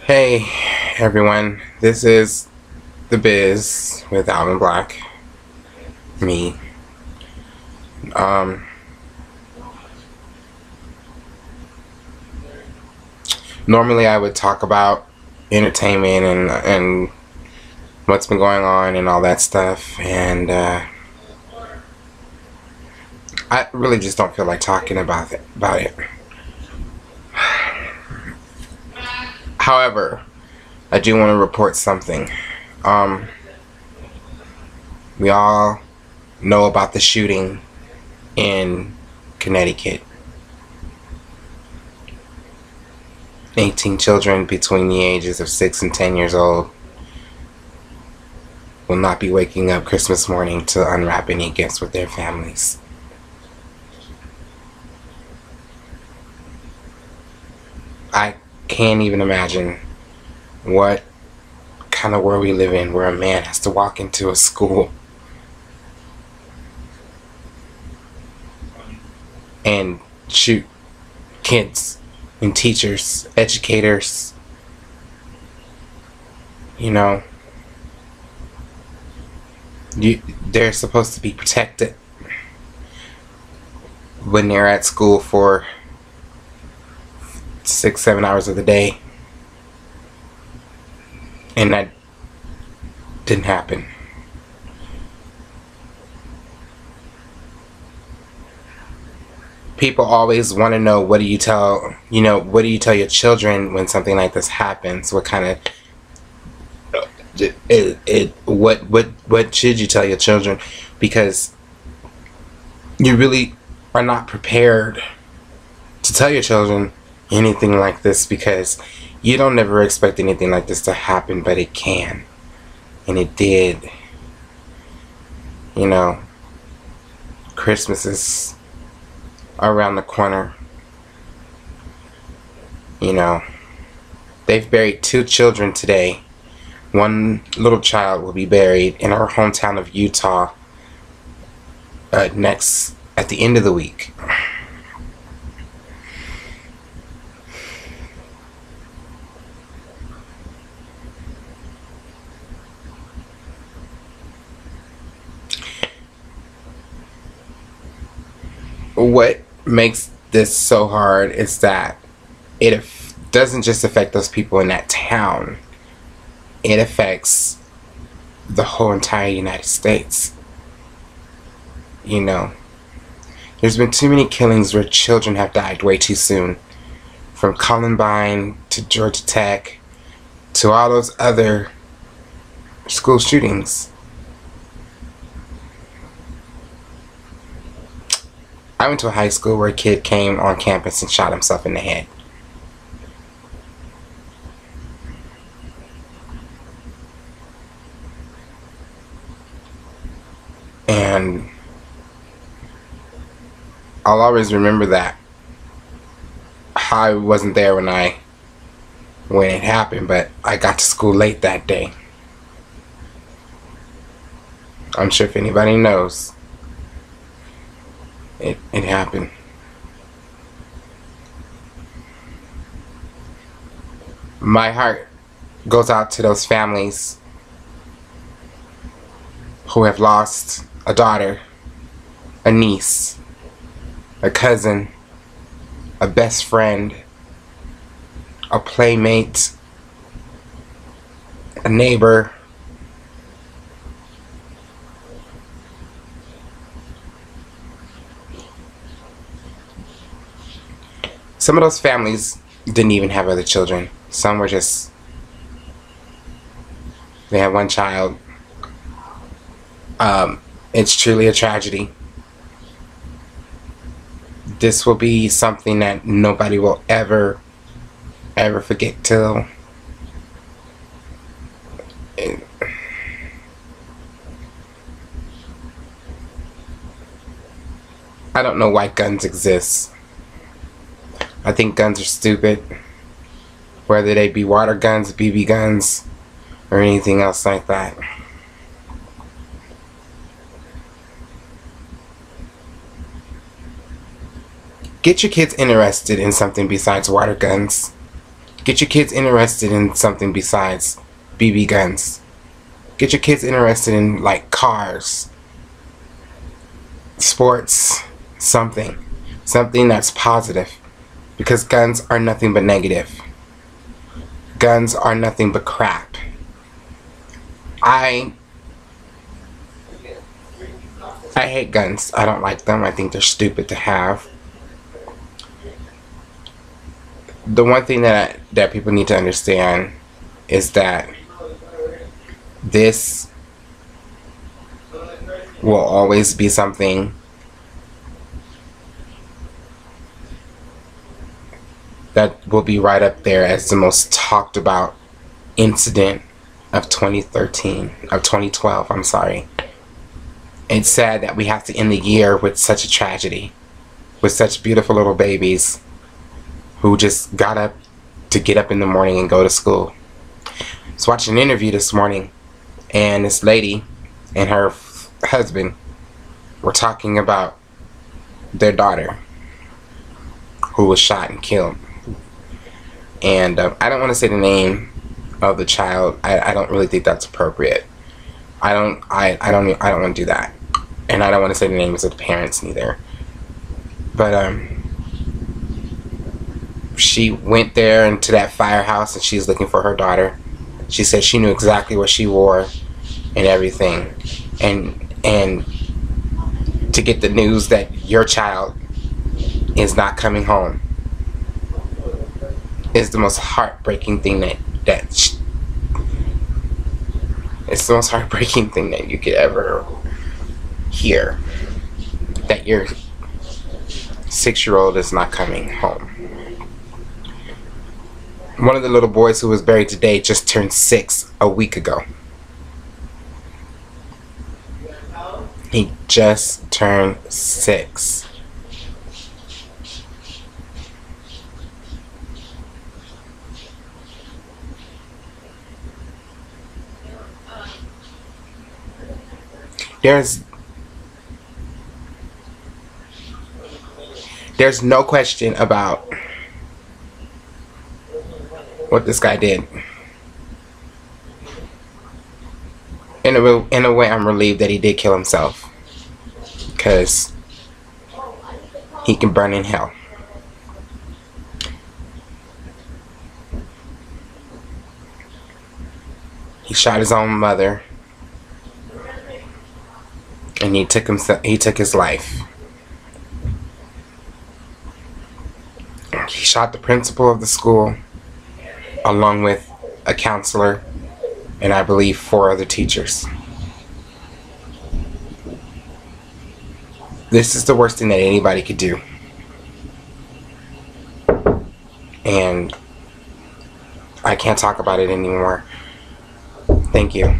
Hey everyone, this is the Biz with Alvin Black. Me. Um, Normally I would talk about entertainment and what's been going on and all that stuff, and I really just don't feel like talking about it. However, I do want to report something. Um, we all know about the shooting in Connecticut. 18 children between the ages of 6 and 10 years old will not be waking up Christmas morning to unwrap any gifts with their families. I can't even imagine what kind of world we live in where a man has to walk into a school and shoot kids and teachers, educators. They're supposed to be protected when they're at school for 6, 7 hours of the day, and that didn't happen. People always want to know, what do you tell your children when something like this happens? What kind of what should you tell your children? Because you really are not prepared to tell your children anything like this, because you don't ever expect anything like this to happen, but it can, and it did. Christmas is around the corner. They've buried 2 children today. One little child will be buried in our hometown of Utah next at the end of the week. What makes this so hard is that it doesn't just affect those people in that town. It affects the whole entire United States. There's been too many killings where children have died way too soon. From Columbine to Georgia Tech to all those other school shootings. I went to a high school where a kid came on campus and shot himself in the head. And I'll always remember that. I wasn't there when it happened, but I got to school late that day. I'm sure if anybody knows, it happened. My heart goes out to those families who have lost a daughter, a niece, a cousin, a best friend, a playmate, a neighbor. Some of those families didn't even have other children. Some were they had one child. It's truly a tragedy. This will be something that nobody will ever forget till I don't know why guns exist. I think guns are stupid, whether they be water guns, BB guns, or anything else like that. Get your kids interested in something besides water guns. Get your kids interested in something besides BB guns. Get your kids interested in like cars, sports, something that's positive, because guns are nothing but negative. Guns are nothing but crap. I hate guns. I don't like them. I think they're stupid to have. The one thing that people need to understand is that this will always be something that will be right up there as the most talked about incident of 2012, I'm sorry. It's sad that we have to end the year with such a tragedy, with such beautiful little babies who just got up to get up in the morning and go to school. I was watching an interview this morning, and this lady and her husband were talking about their daughter who was shot and killed. And I don't want to say the name of the child. I don't really think that's appropriate. I don't want to do that, and I don't want to say the names of the parents neither. But she went there into that firehouse and she's looking for her daughter. She said she knew exactly what she wore and everything, and to get the news that your child is not coming home is the most heartbreaking thing it's the most heartbreaking thing that you could ever hear, that your 6-year-old is not coming home. One of the little boys who was buried today just turned 6 a week ago. He just turned 6. There's no question about what this guy did. In a way, I'm relieved that he did kill himself, because he can burn in hell. He shot his own mother, and he took his life. He shot the principal of the school, along with a counselor, and I believe 4 other teachers. This is the worst thing that anybody could do. And I can't talk about it anymore. Thank you.